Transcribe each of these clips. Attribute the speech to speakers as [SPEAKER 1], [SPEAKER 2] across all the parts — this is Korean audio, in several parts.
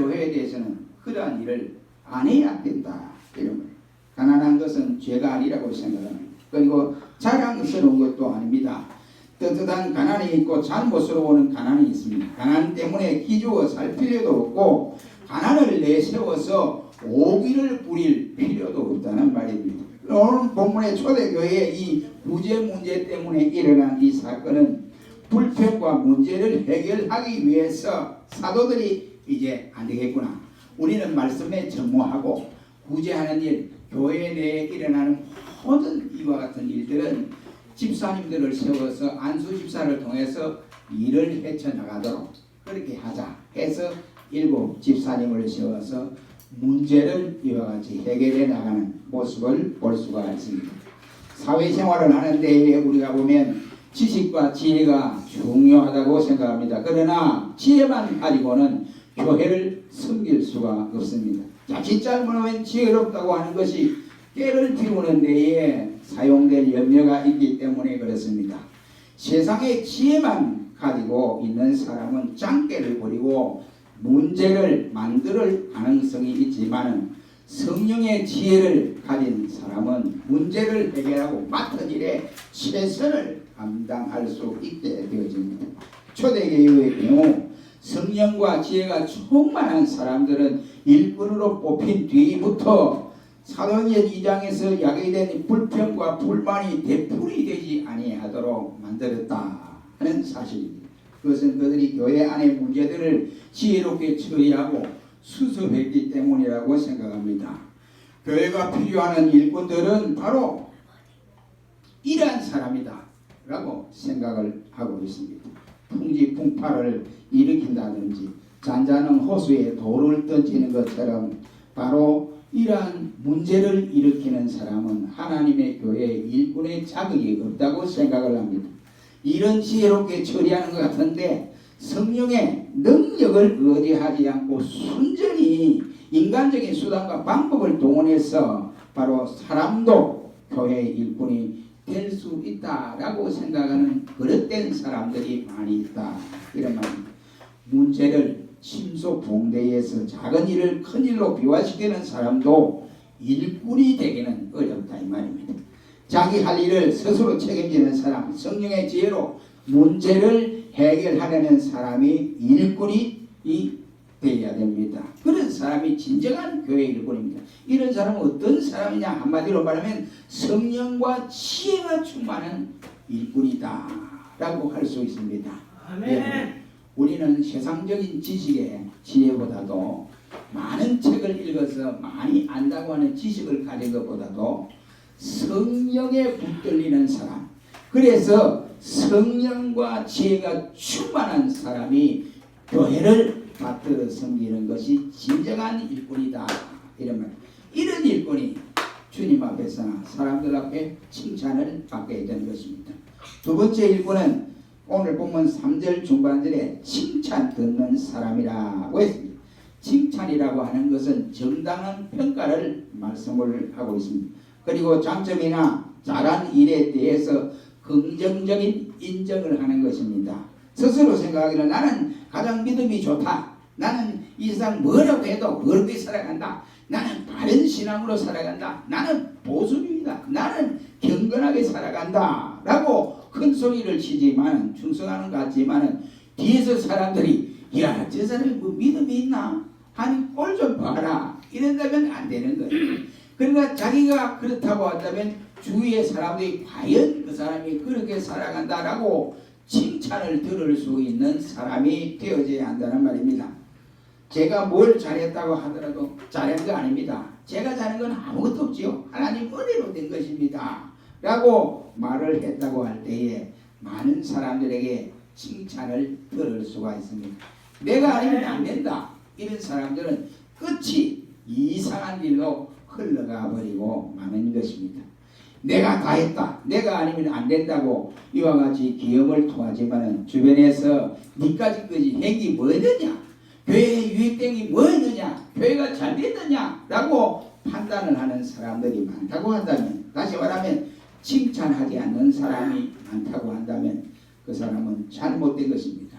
[SPEAKER 1] 교회에 대해서는 그러한 일을 안 해야 된다. 이런 거예요. 가난한 것은 죄가 아니라고 생각합니다. 그리고 자랑스러운 것도 아닙니다. 떳떳한 가난이 있고 잘못스러운 가난이 있습니다. 가난 때문에 기죽어 살 필요도 없고 가난을 내세워서 오기를 부릴 필요도 없다는 말입니다. 오늘 본문의 초대교회의 이 부재 문제 때문에 일어난 이 사건은 불평과 문제를 해결하기 위해서 사도들이 이제 안 되겠구나. 우리는 말씀에 전무하고 구제하는 일, 교회 내에 일어나는 모든 이와 같은 일들은 집사님들을 세워서 안수 집사를 통해서 일을 헤쳐나가도록 그렇게 하자 해서 7 집사님을 세워서 문제를 이와 같이 해결해 나가는 모습을 볼 수가 있습니다. 사회생활을 하는 데에 우리가 보면 지식과 지혜가 중요하다고 생각합니다. 그러나 지혜만 가지고는 교회를 섬길 수가 없습니다. 자칫 잘못하면 지혜롭다고 하는 것이 깨를 피우는 데에 사용될 염려가 있기 때문에 그렇습니다. 세상의 지혜만 가지고 있는 사람은 짱깨를 부리고 문제를 만들 가능성이 있지만 성령의 지혜를 가진 사람은 문제를 해결하고 맡은 일에 최선을 감당할 수 있게 되어집니다. 초대교회의 경우 성령과 지혜가 충만한 사람들은 일꾼으로 뽑힌 뒤부터 사도행전 2장에서 야기된 불평과 불만이 되풀이 되지 아니하도록 만들었다 하는 사실입니다. 그것은 그들이 교회 안의 문제들을 지혜롭게 처리하고 수습했기 때문이라고 생각합니다. 교회가 필요한 일꾼들은 바로 이러한 사람이다 라고 생각을 하고 있습니다. 풍지풍파를 일으킨다든지 잔잔한 호수에 돌을 던지는 것처럼 바로 이러한 문제를 일으키는 사람은 하나님의 교회의 일꾼의 자격이 없다고 생각을 합니다. 이런 지혜롭게 처리하는 것 같은데 성령의 능력을 의지하지 않고 순전히 인간적인 수단과 방법을 동원해서 바로 사람도 교회의 일꾼이 될 수 있다라고 생각하는 그릇된 사람들이 많이 있다. 이런 말입니다. 문제를 침소봉대에서 작은 일을 큰 일로 비화시키는 사람도 일꾼이 되기는 어렵다 이 말입니다. 자기 할 일을 스스로 책임지는 사람, 성령의 지혜로 문제를 해결하려는 사람이 일꾼이 되어야 됩니다. 그런 사람이 진정한 교회 일꾼입니다. 이런 사람은 어떤 사람이냐 한마디로 말하면 성령과 지혜가 충만한 일꾼이다 라고 할 수 있습니다.
[SPEAKER 2] 아멘.
[SPEAKER 1] 예, 우리는 세상적인 지식의 지혜보다도 많은 책을 읽어서 많이 안다고 하는 지식을 가진 것보다도 성령에 붙들리는 사람, 그래서 성령과 지혜가 충만한 사람이 교회를 받들어 섬기는 것이 진정한 일꾼이다 이런 말. 이런 일꾼이 주님 앞에서나 사람들 앞에 칭찬을 받게 되는 것입니다. 두 번째 일꾼은 오늘 본문 3절 중반절에 칭찬 듣는 사람이라고 했습니다. 칭찬이라고 하는 것은 정당한 평가를 말씀을 하고 있습니다. 그리고 장점이나 잘한 일에 대해서 긍정적인 인정을 하는 것입니다. 스스로 생각하기를 나는 가장 믿음이 좋다. 나는 이 세상 뭐라고 해도 그렇게 살아간다. 나는 바른 신앙으로 살아간다. 나는 보수주의다. 나는 경건하게 살아간다. 라고 큰 소리를 치지만 충성하는 것 같지만 뒤에서 사람들이 야, 저 사람이 뭐 믿음이 있나? 아니 꼴 좀 봐라. 이런다면 안 되는 거예요. 그러니까 자기가 그렇다고 한다면 주위의 사람들이 과연 그 사람이 그렇게 살아간다라고 칭찬을 들을 수 있는 사람이 되어져야 한다는 말입니다. 제가 뭘 잘했다고 하더라도 잘한 거 아닙니다. 제가 잘한 건 아무것도 없지요. 하나님 은혜로 된 것입니다. 라고 말을 했다고 할 때에 많은 사람들에게 칭찬을 들을 수가 있습니다. 내가 아니면 안 된다. 이런 사람들은 끝이 이상한 일로 흘러가 버리고 마는 것입니다. 내가 다 했다. 내가 아니면 안 된다고 이와 같이 기염을 토하지만 주변에서 니까지까지 행이 뭐였느냐? 교회의 유익됨이 뭐였느냐? 교회가 잘 됐느냐? 라고 판단을 하는 사람들이 많다고 한다면, 다시 말하면 칭찬하지 않는 사람이 많다고 한다면 그 사람은 잘못된 것입니다.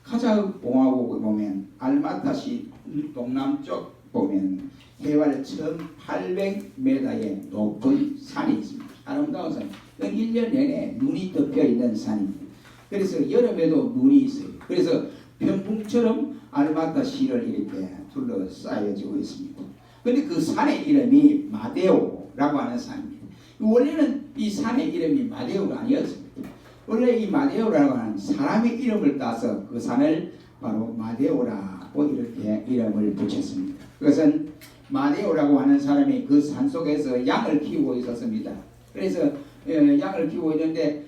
[SPEAKER 1] 카자흐 공화국을 보면 알마타시 동남쪽 보면 해발 1800m의 높은 산이 있습니다. 아름다운 산. 1년 내내 눈이 덮여 있는 산입니다. 그래서 여름에도 눈이 있어요. 그래서 병풍처럼 알마타시를 이렇게 둘러싸여지고 있습니다. 그런데 그 산의 이름이 마데오라고 하는 산입니다. 원래는 이 산의 이름이 마데오가 아니었습니다. 원래 이 마데오라고 하는 사람의 이름을 따서 그 산을 바로 마데오라고 이렇게 이름을 붙였습니다. 그것은 마데오라고 하는 사람이 그 산 속에서 양을 키우고 있었습니다. 그래서 양을 키우고 있는데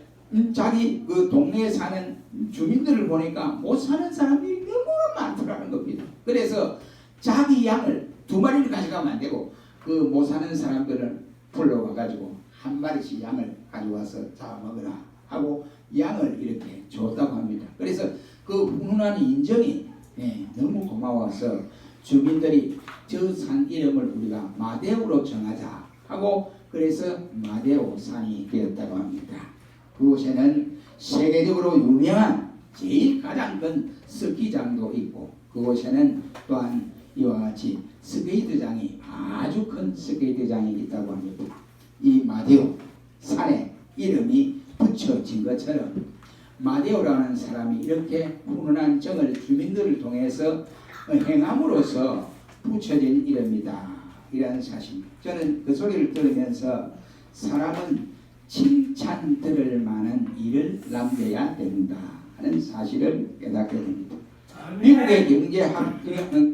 [SPEAKER 1] 자기 그 동네에 사는 주민들을 보니까 못 사는 사람이 너무 많더라는 겁니다. 그래서 자기 양을 2마리를 가져가면 안 되고 그 못 사는 사람들을 불러와 가지고 한 마리씩 양을 가져와서 잡아먹으라 하고 양을 이렇게 줬다고 합니다. 그래서 그 훈훈한 인정이 너무 고마워서 주민들이 저 산 이름을 우리가 마데오로 정하자 하고 그래서 마데오 산이 되었다고 합니다. 그곳에는 세계적으로 유명한 제일 가장 큰 스키장도 있고 그곳에는 또한 이와 같이 스케이트장이 아주 큰 스케이트장이 있다고 합니다. 이 마데오 산에 이름이 붙여진 것처럼 마데오라는 사람이 이렇게 훈훈한 정을 주민들을 통해서 행함으로써 붙여진 이름이다. 이라는 사실. 저는 그 소리를 들으면서 사람은 칭찬 들을 만한 일을 남겨야 된다 하는 사실을 깨닫게 됩니다. 미국의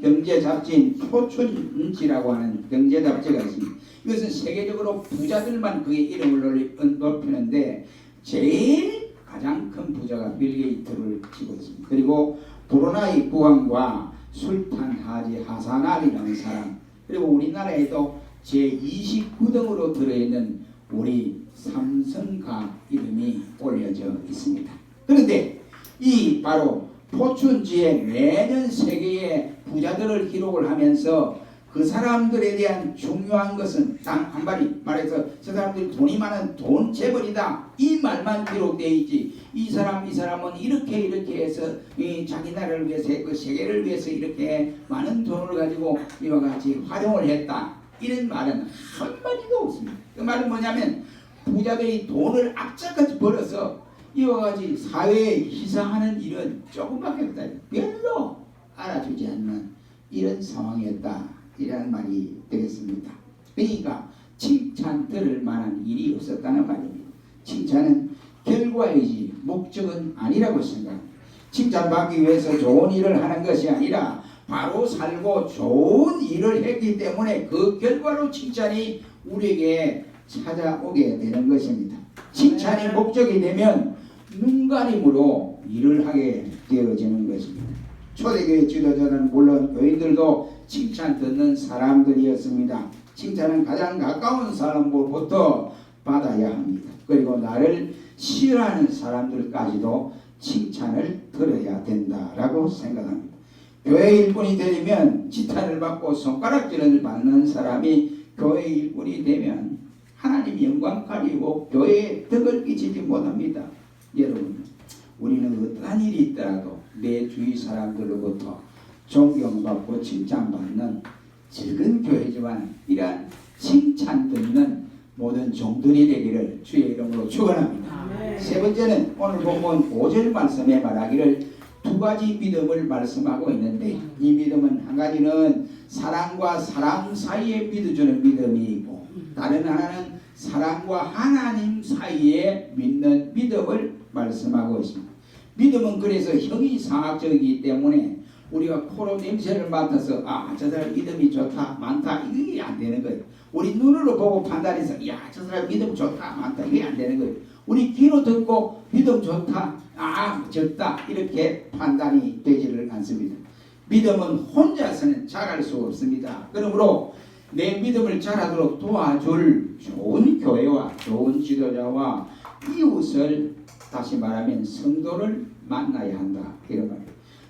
[SPEAKER 1] 경제 잡지인 포춘지라고 하는 경제 잡지가 있습니다. 이것은 세계적으로 부자들만 그의 이름을 높이는데 제일 가장 큰 부자가 빌 게이츠를 지고 있습니다. 그리고 브루나이 국왕과 술탄 하지 하사날이라는 사람, 그리고 우리나라에도 제29등으로 들어있는 우리 삼성가 이름이 올려져 있습니다. 그런데 이 바로 포춘지에 매년 세계의 부자들을 기록을 하면서 그 사람들에 대한 중요한 것은 단 한 마디 말해서 저 사람들이 돈이 많은 돈 재벌이다 이 말만 기록되어 있지 이 사람은 이렇게 해서 자기 나라를 위해서 그 세계를 위해서 이렇게 많은 돈을 가지고 이와 같이 활용을 했다 이런 말은 한마디도 없습니다. 그 말은 뭐냐면 부자들이 돈을 악착같이 벌어서 이와 같이 사회에 희생하는 일은 조금밖에 없다. 별로 알아주지 않는 이런 상황이었다. 이라는 말이 되겠습니다. 그러니까 칭찬 들을 만한 일이 없었다는 말입니다. 칭찬은 결과이지 목적은 아니라고 생각합니다. 칭찬받기 위해서 좋은 일을 하는 것이 아니라 바로 살고 좋은 일을 했기 때문에 그 결과로 칭찬이 우리에게 찾아오게 되는 것입니다. 칭찬이 목적이 되면 눈가림으로 일을 하게 되어지는 것입니다. 초대교회 지도자는 물론 교인들도 칭찬 듣는 사람들이었습니다. 칭찬은 가장 가까운 사람으로부터 받아야 합니다. 그리고 나를 싫어하는 사람들까지도 칭찬을 들어야 된다라고 생각합니다. 교회 일꾼이 되려면 지탄을 받고 손가락질을 받는 사람이 교회 일꾼이 되면 하나님 영광 가리고 교회에 덕을 끼치지 못합니다. 여러분, 우리는 어떠한 일이 있더라도 내 주위 사람들로부터 존경받고 칭찬받는 즐거운 교회지만 이러한 칭찬 듣는 모든 종들이 되기를 주의 이름으로 축원합니다. 세 번째는 오늘 본문 5절 말씀에 말하기를 두 가지 믿음을 말씀하고 있는데 이 믿음은 한 가지는 사랑과 사람 사이에 믿어주는 믿음이 있고 다른 하나는 사람과 하나님 사이에 믿는 믿음을 말씀하고 있습니다. 믿음은 그래서 형이상학적이기 때문에 우리가 코로 냄새를 맡아서 저 사람 믿음이 좋다 많다 이게 안 되는 거예요. 우리 눈으로 보고 판단해서 저 사람 믿음 좋다 많다 이게 안 되는 거예요. 우리 귀로 듣고 믿음 좋다 적다 이렇게 판단이 되지를 않습니다. 믿음은 혼자서는 자랄 수 없습니다. 그러므로 내 믿음을 자라도록 도와줄 좋은 교회와 좋은 지도자와 이웃을 다시 말하면 성도를 만나야 한다 이런 말이에요.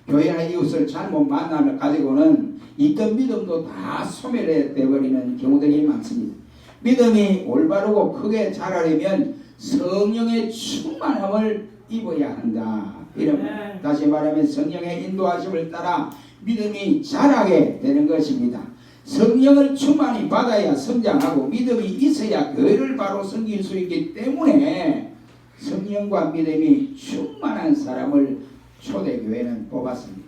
[SPEAKER 1] 교회나 이웃을 잘못 만나면 가지고는 있던 믿음도 다 소멸되어버리는 경우들이 많습니다. 믿음이 올바르고 크게 자라려면 성령의 충만함을 입어야 한다. 이런 다시 말하면 성령의 인도하심을 따라 믿음이 자라게 되는 것입니다. 성령을 충만히 받아야 성장하고 믿음이 있어야 교회를 바로 섬길 수 있기 때문에 성령과 믿음이 충만한 사람을 초대교회는 뽑았습니다.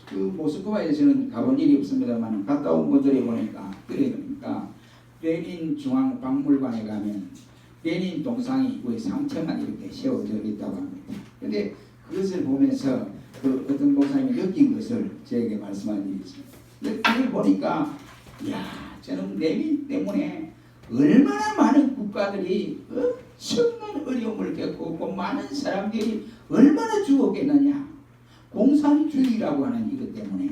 [SPEAKER 1] 그 모스크바에서는 가본 일이 없습니다만 갔다 온 분들이 보니까 그러니까 레닌 중앙박물관에 가면 레닌 동상이 거의 3층만 이렇게 세워져 있다고 합니다. 근데 그것을 보면서 그 어떤 목사님이 느낀 것을 저에게 말씀하셨습니다. 그걸 보니까 야, 저는 레닌 때문에 얼마나 많은 국가들이 엄청난 어려움을 겪고 많은 사람들이 얼마나 죽었겠느냐. 공산주의라고 하는 이것 때문에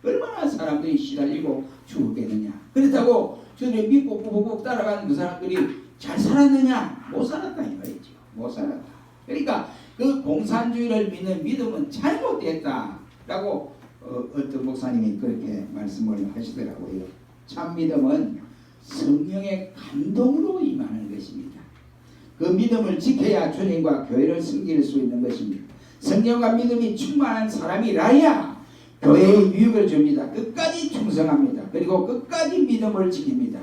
[SPEAKER 1] 얼마나 사람들이 시달리고 죽었겠느냐. 그렇다고 저를 믿고 꾸벅꾸벅 따라가는 그 사람들이 잘 살았느냐? 못 살았다 이 말이죠. 못 살았다. 그러니까 그 공산주의를 믿는 믿음은 잘못됐다라고 어떤 목사님이 그렇게 말씀을 하시더라고요. 참 믿음은 성령의 감동으로 임하는 것입니다. 그 믿음을 지켜야 주님과 교회를 섬길 수 있는 것입니다. 성령과 믿음이 충만한 사람이라야 교회에 유익을 줍니다. 끝까지 충성합니다. 그리고 끝까지 믿음을 지킵니다.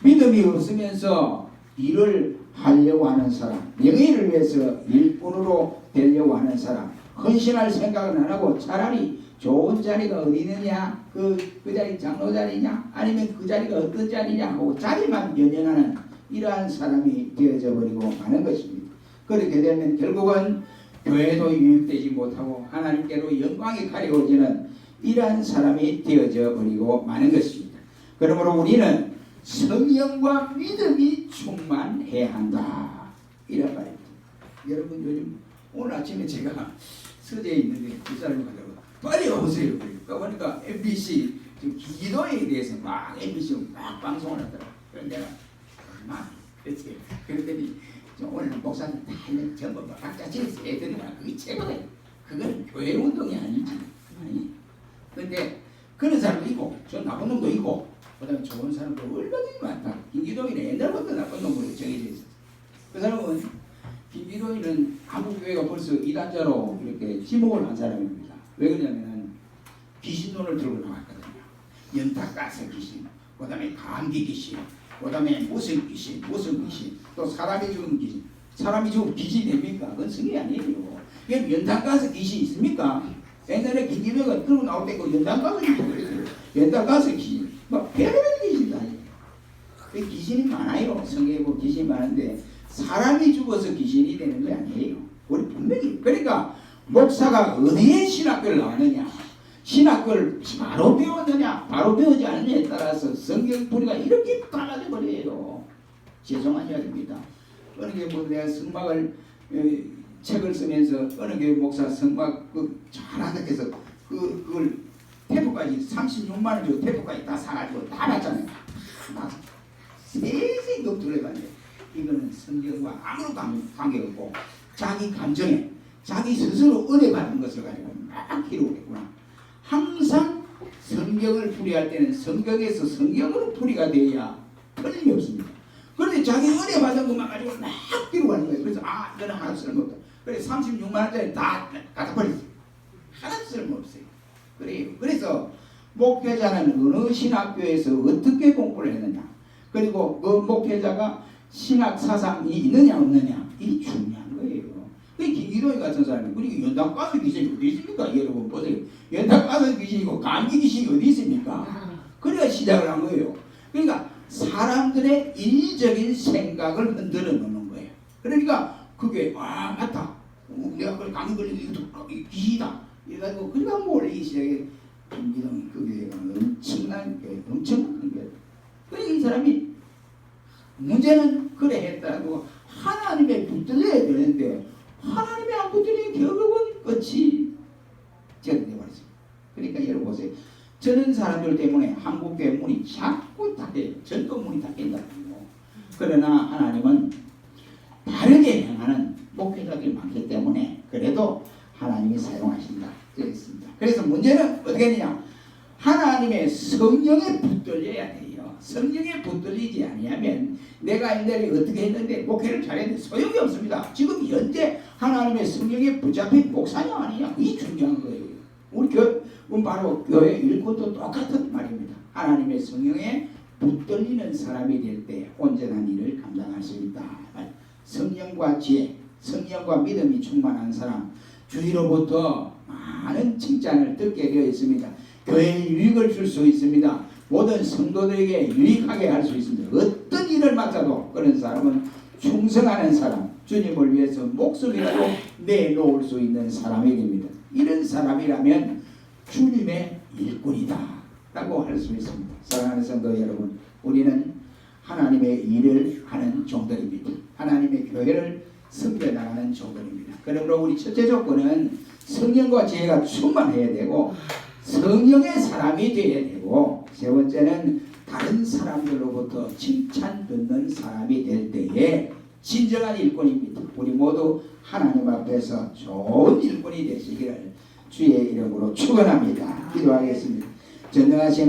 [SPEAKER 1] 믿음이 없으면서 일을 하려고 하는 사람, 명예를 위해서 일꾼으로 되려고 하는 사람, 헌신할 생각은 안 하고 차라리 좋은 자리가 어디 있느냐, 그 자리 장로 자리냐, 아니면 그 자리가 어떤 자리냐 하고 자리만 연연하는 이러한 사람이 되어져 버리고 마는 것입니다. 그렇게 되면 결국은 교회도 유익되지 못하고 하나님께로 영광이 가려워지는 이러한 사람이 되어져 버리고 마는 것입니다. 그러므로 우리는 성령과 믿음이 충만해야 한다. 이런 말입니다. 여러분 요즘 오늘 아침에 제가 서재에 있는데 기사를 가지고 빨리 와보세요. 그러니까 보니까 MBC 기도에 대해서 막 MBC로 막 방송을 하더라고요. 그래서 내가 막 그랬어요. 그랬더니 오늘 목사님 다 있는 전부 각자 집에서 애들이 막 그게 최고다. 그건 교회 운동이 아니지. 아니. 근데 그런 사람도 있고 저 나쁜 놈도 있고 그 다음에 좋은 사람도 얼마든지 많다. 김기동이는 옛날부터 나쁜 놈으로 정해져 있었어. 그 사람은 김기동이는 한국교회가 벌써 이단자로 이렇게 지목을 한 사람입니다. 왜 그러냐면 귀신돈을 들고 나왔거든요. 연타가스 귀신, 그 다음에 감기 귀신, 그 다음에 무슨 귀신, 또 사람이 죽은 귀신. 사람이 죽으면 귀신이 됩니까? 그건 성이 아니에요. 그럼 연탄가스 귀신이 있습니까? 옛날에 김기동이가 들고 나올 때 그 연탄가스 귀신 그랬어요. 연탄가스 귀신. 막 별의별 귀신이 다 있어요. 그 귀신이 많아요. 성경에 보면 귀신이 많은데 사람이 죽어서 귀신이 되는 게 아니에요. 우리 분명히. 그러니까 목사가 어디에 신학교를 나왔느냐, 신학교를 바로 배웠느냐, 바로 배우지 않느냐에 따라서 성경 뿌리가 이렇게 갈라져 버려요. 죄송한 이야기입니다. 어느 게 뭐 내가 성막을 책을 쓰면서 어느 게 목사 성막 잘한다 해서 그걸 테이프까지 36만 원 주고 테이프까지 다 사가지고 다 봤잖아요. 다 세세히 검토해봤는데 이거는 성경과 아무런 관계없고 자기 감정에 자기 스스로 은혜 받은 것을 가지고 막 기록했구나. 항상 성경을 풀이할 때는 성경에서 성경으로 풀이가 되어야 틀림이 없습니다. 그런데 자기 은혜 받은 것만 가지고 막 기록하는 거예요. 그래서 이거는 하나도 쓸모없다. 그래서 36만 원짜리 다 갖다 버렸어요. 하나도 쓸모없어요. 그래요. 그래서 목회자는 어느 신학교에서 어떻게 공부를 했느냐, 그리고 그 목회자가 신학 사상이 있느냐 없느냐, 이게 중요한 거예요. 그 김기동이 같은 사람이 그리고 연탄가스 귀신이 어디 있습니까? 여러분 보세요. 연탄가스 귀신이고 감기 귀신이 어디 있습니까? 그래야 시작을 한 거예요. 그러니까 사람들의 인위적인 생각을 흔들어 놓는 거예요. 그러니까 그게 맞다. 내가 그걸 감기 걸리는 이것도 귀신이다. 이래가지고 그러니까 몰리기 시작해. 김기동이 그 교회가 엄청난 교회, 엄청난 교회. 그러니까 이 사람이 문제는 그래 했다고 하나님에 붙들려야 되는데 하나님에 안 붙들리면 결국은 끝이 되어버렸어요. 그러니까 여러분 보세요. 저런 사람들 때문에 한국교회 문이 자꾸 닫혀요. 전도 문이 닫힌다고. 그러나 하나님은 바르게 행하는 목회자들이 많기 때문에 그래도 하나님이 사용하신다. 그랬습니다. 그래서 문제는 어떻게 했느냐? 하나님의 성령에 붙들려야 돼요. 성령에 붙들리지 아니하면 내가 옛날에 어떻게 했는데 목회를 잘했는데 소용이 없습니다. 지금 현재 하나님의 성령에 붙잡힌 목사냐 아니냐, 그게 중요한 거예요. 바로 교회 일꾼도 똑같은 말입니다. 하나님의 성령에 붙들리는 사람이 될 때 온전한 일을 감당할 수 있다. 성령과 지혜, 성령과 믿음이 충만한 사람, 주위로부터 많은 칭찬을 듣게 되어 있습니다. 교회에 유익을 줄 수 있습니다. 모든 성도들에게 유익하게 할 수 있습니다. 어떤 일을 맡아도 그런 사람은 충성하는 사람, 주님을 위해서 목숨이라도 내놓을 수 있는 사람이 됩니다. 이런 사람이라면 주님의 일꾼이다 라고 할 수 있습니다. 사랑하는 성도 여러분, 우리는 하나님의 일을 하는 종들입니다. 하나님의 교회를 섬겨나가는 종들입니다. 그러므로 우리 첫째 조건은 성령과 지혜가 충만해야 되고 성령의 사람이 되어야 되고, 세 번째는 다른 사람들로부터 칭찬 듣는 사람이 될 때에 진정한 일꾼입니다. 우리 모두 하나님 앞에서 좋은 일꾼이 되시기를 주의 이름으로 축원합니다. 기도하겠습니다. 전능하신